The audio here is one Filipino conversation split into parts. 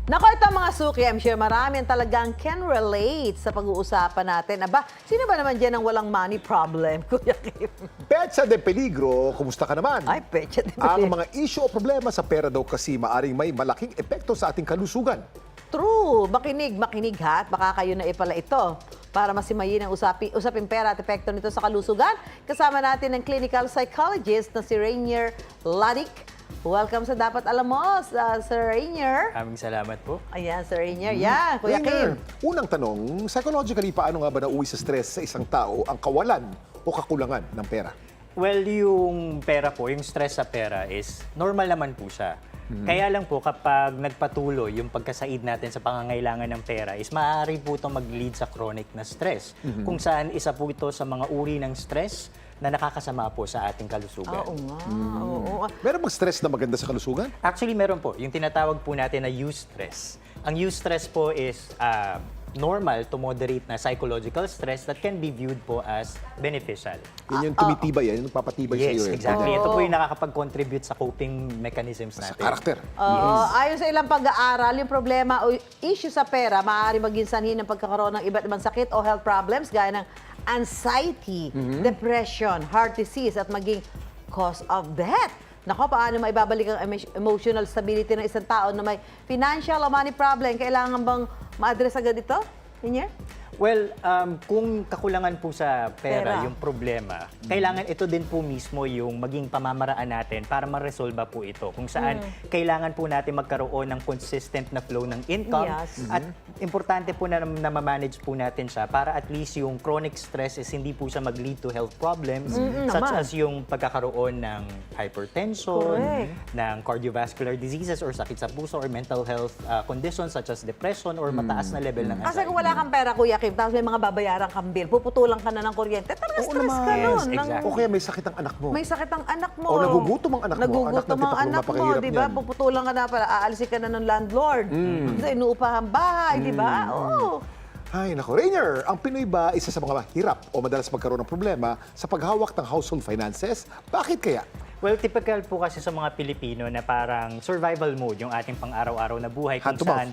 Naku, ito mga suki, I'm sure marami ang talagang can relate sa pag-uusapan natin. Aba, sino ba naman dyan ang walang money problem, Kuya Kim? Petsa de Peligro, kumusta ka naman? Ay, pecha de Ang mga issue o problema sa pera daw kasi maaring may malaking epekto sa ating kalusugan. True. Makinig ha. At baka kayo na pala ito. Para masimayin ang usaping pera at epekto nito sa kalusugan, kasama natin ang clinical psychologist na si Rainier Ladik. Welcome sa Dapat Alam Mo, Sir Rainier. Maraming salamat po. Ayan, Sir Rainier. Yan, Kuya Kim. Unang tanong, psychologically, paano nga ba nauwi sa stress sa isang tao ang kawalan o kakulangan ng pera? Well, yung pera po, yung stress sa pera is normal naman po siya. Kaya lang po kapag nagpatuloy yung pagkasaid natin sa pangangailangan ng pera is maaari po itong mag-lead sa chronic na stress. Kung saan isa po ito sa mga uri ng stress na nakakasama po sa ating kalusugan. Oo nga. Oo. Meron bang stress na maganda sa kalusugan? Actually, meron po. Yung tinatawag po natin na eustress. Ang eustress po is normal to moderate na psychological stress that can be viewed po as beneficial. Yan yung tumitibay, yan yung papatibay sa iyo. Yes, exactly. Ito po yung nakakapag-contribute sa coping mechanisms Sa natin. karakter. Ayon sa ilang pag-aaral, yung problema o issue sa pera maaari maging sanhi ng pagkakaroon ng iba't ibang sakit o health problems gaya ng anxiety, depression, heart disease at maging cause of death. Nako, paano maibabalik ang emotional stability ng isang tao na may financial o money problem? Kailangan bang ma-address agad ito? Rainier? Well, kung kakulangan po sa Pera. pera yung problema, kailangan ito din po mismo yung maging pamamaraan natin para ma-resolve po ito. Kung saan kailangan po natin magkaroon ng consistent na flow ng income Yes. at importante po na ma-manage po natin siya para at least yung chronic stress is hindi po siya mag-lead to health problems such naman. as yung pagkakaroon ng hypertension, Correct. ng cardiovascular diseases or sakit sa puso or mental health conditions such as depression or mataas na level ng Kasi anxiety. kung wala kang pera, Kuya Kim, tapos may mga babayaran kang bill, puputulan ka na ng kuryente, talaga Oo stress naman. ka Yes, nun. exactly. O kaya may sakit ang anak mo. May sakit ang anak mo. O nagugutom ang anak mo. Nagugutom ang anak mo, di ba? niyan. Puputulan ka na pala, aalisin ka na ng landlord. Kasi inuupahan bahay, di ba? Oo. Ay, nako. Rainier, ang Pinoy ba isa sa mga hirap o madalas magkaroon ng problema sa paghawak ng household finances? Bakit kaya? Well, typical po kasi sa mga Pilipino na parang survival mode yung ating pang-araw-araw na buhay kung Hand to mouth. saan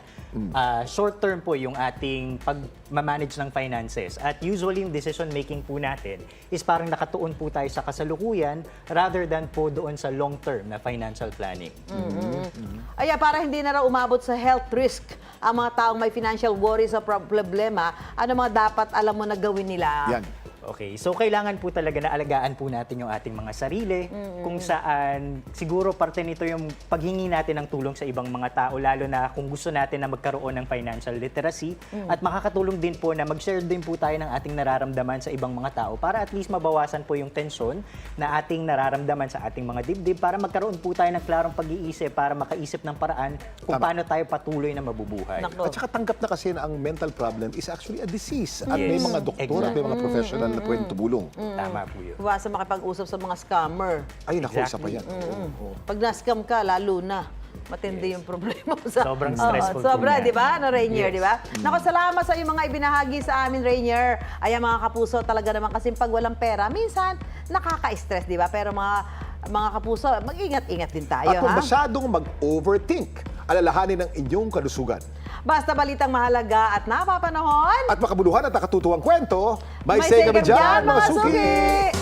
short-term po yung ating pag-manage ng finances. At usually yung decision-making po natin is parang nakatuon po tayo sa kasalukuyan rather than po doon sa long-term na financial planning. Ay, para hindi na raw umabot sa health risk ang mga taong may financial worries o problema, ano mga dapat alam mo na gawin nila? Yan. Okay, so kailangan po talaga na alagaan po natin yung ating mga sarili kung saan siguro parte nito yung paghingi natin ng tulong sa ibang mga tao lalo na kung gusto natin na magkaroon ng financial literacy at makakatulong din po na mag-share din po tayo ng ating nararamdaman sa ibang mga tao para at least mabawasan po yung tensyon na ating nararamdaman sa ating mga dibdib para magkaroon po tayo ng klarong pag-iisip para makaisip ng paraan kung paano tayo patuloy na mabubuhay. Nako. At saka tanggap na kasi na ang mental problem is actually a disease. At may Yes, mga doktor at may mga professional na pwedeng tumulong. Tama po yun. Iwasan makipag-usap sa mga scammer. Ay, nako, isa pa Exactly. yan. Oo. Pag na-scam ka, lalo na. Matindi yung problema mo sa... Sobrang Oo, stressful po sobra, yan. di ba? No, Rainier, di Yes. ba? Naku, salamat sa iyong mga ibinahagi sa amin, Rainier. Ayan, mga kapuso, talaga naman kasi pag walang pera, minsan nakaka-stress, di ba? Pero mga kapuso, mag-ingat-ingat din tayo, At kung ha? masyadong mag-overthink, alalahanin ng inyong kalusugan. Basta balitang mahalaga at napapanahon, At makabuluhan at nakatutuwang kwento, may say kami dyan, mga suki!